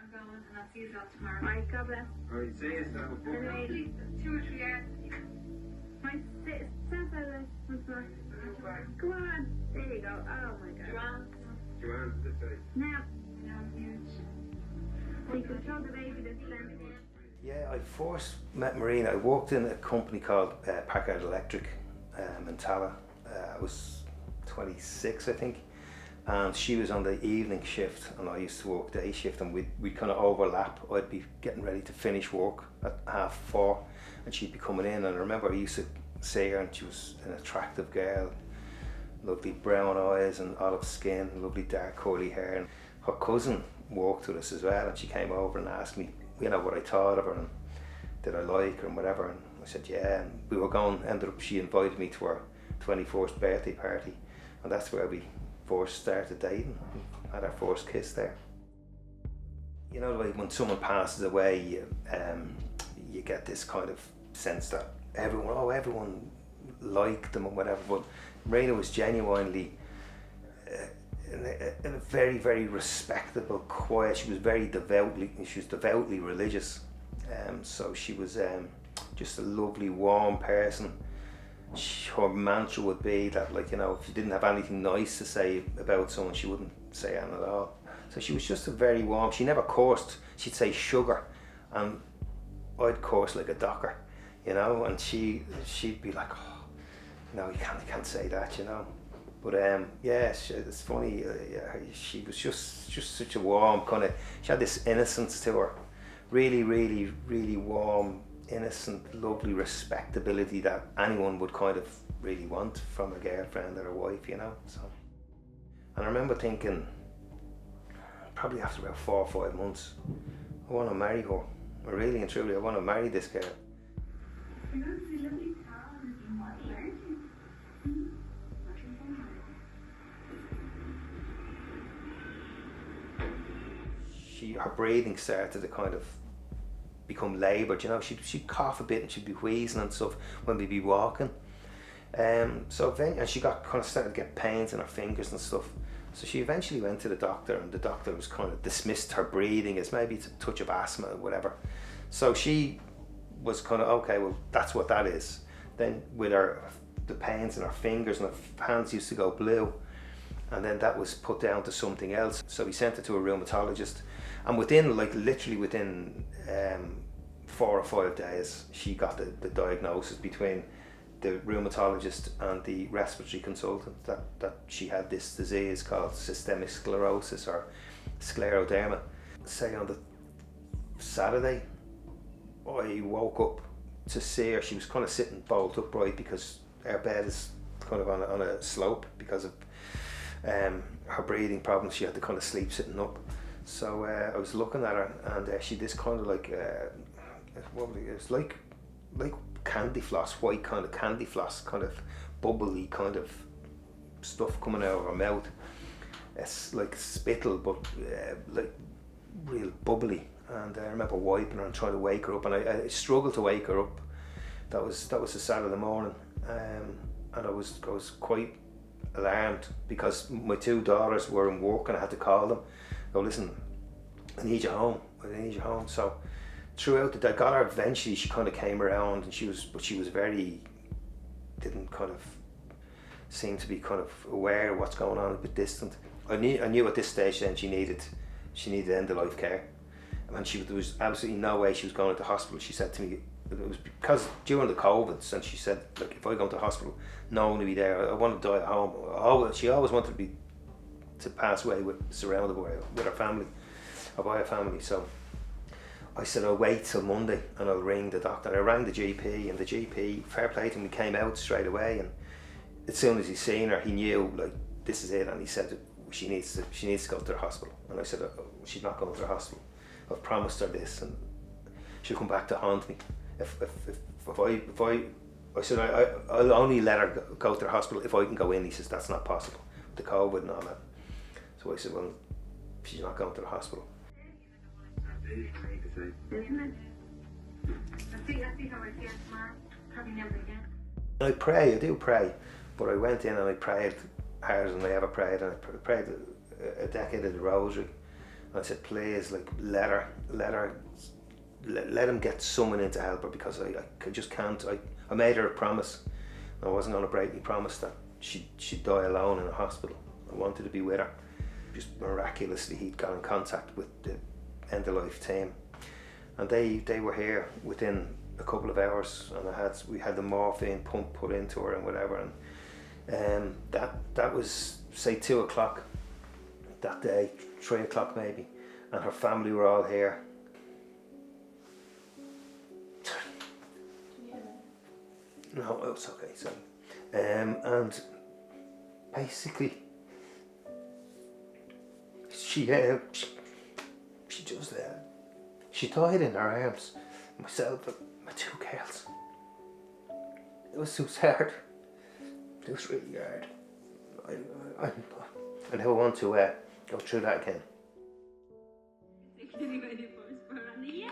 I'm going and I'll see you all tomorrow. Right, God bless. Alright, see you, so. Anyway, 2 or 3 hours. My stepfather was like, go on. There you go. Oh my God. Joanne, this side. Now, I'm huge. We could show the baby this then. Yeah, I first met Marina. I worked in a company called Packard Electric in Tala. I was 26, I think, and she was on the evening shift and I used to work day shift, and we'd kind of overlap. I'd be getting ready to finish work at 4:30 and she'd be coming in, and I remember I used to see her and she was an attractive girl, lovely brown eyes and olive skin, lovely dark curly hair, and her cousin worked with us as well, and she came over and asked me, you know, what I thought of her and did I like her and whatever, and I said yeah, and we were going, ended up, she invited me to her 21st birthday party, and that's where we first started dating, had our first kiss there. You know, like when someone passes away, you get this kind of sense that everyone liked them and whatever, but Marina was genuinely a very, very respectable, quiet. She was devoutly religious, so she was just a lovely, warm person. Her mantra would be that, like, you know, if you didn't have anything nice to say about someone, she wouldn't say anything at all. So she was just a very warm. She never cursed. She'd say sugar, and I'd curse like a docker, you know, and she'd be like, oh, no, you can't say that, you know. But yeah, it's funny. She was just such a warm kind of. She had this innocence to her, really, really, really warm, innocent, lovely respectability that anyone would kind of really want from a girlfriend or a wife, you know. So, and I remember thinking, probably after about 4 or 5 months, I want to marry her. I really and truly, I want to marry this girl. Her breathing started to kind of become laboured, you know. She'd cough a bit and she'd be wheezing and stuff when we'd be walking. And she got kind of started to get pains in her fingers and stuff. So she eventually went to the doctor, and the doctor was kind of dismissed her breathing as maybe it's a touch of asthma or whatever. So she was kind of, okay, well, that's what that is. Then with the pains in her fingers and her hands used to go blue, and then that was put down to something else. So we sent her to a rheumatologist, and literally within 4 or 5 days, she got the diagnosis between the rheumatologist and the respiratory consultant that she had this disease called systemic sclerosis or scleroderma. Say on the Saturday, I woke up to see her. She was kind of sitting bolt upright because our bed is kind of on a slope because of her breathing problems. She had to kind of sleep sitting up. So I was looking at her, and she this kind of like it's like candy floss, white kind of candy floss, kind of bubbly kind of stuff coming out of her mouth. It's like spittle, but like real bubbly. And I remember wiping her and trying to wake her up, and I struggled to wake her up. That was a Saturday morning, and I was quite alarmed because my 2 daughters were in work and I had to call them. Go, listen, I need you home. So throughout the day, I got her eventually. She kind of came around, and she was very, didn't kind of seem to be kind of aware of what's going on, a bit distant. I knew at this stage then she needed end of life care, and there was absolutely no way she was going to hospital. She said to me, it was because during the COVIDs, and she said, like, if I go to hospital, no one will be there. I want to die at home. She always wanted to pass away surrounded with her family, or by her family. So I said, I'll wait till Monday and I'll ring the doctor. I rang the GP, and the GP, fair play to him, he came out straight away, and as soon as he seen her, he knew, like, this is it, and he said she needs to go to the hospital. And I said, oh, she's not going to the hospital. I've promised her this, and she'll come back to haunt me. If I said I'll only let her go to the hospital if I can go in. He says that's not possible, the COVID and all that. So I said, well, she's not going to the hospital. Isn't it? I see how I feel tomorrow. Probably never again. I do pray, but I went in and I prayed harder than I ever prayed, and I prayed a decade of the rosary, I said, please, like, let him get someone in to help her, because I just can't. I made her a promise. I wasn't going to break my promise that she'd die alone in a hospital. I wanted to be with her. Just miraculously, he'd got in contact with the end of life team, and they were here within a couple of hours, and we had the morphine pump put into her and whatever, and that was, say, 2 o'clock that day, 3 o'clock maybe, and her family were all here. No, it's okay, sorry. And basically, she just she died in her arms, myself and my 2 girls. It was so hard. It was really hard. I never want to go through that again. Yeah!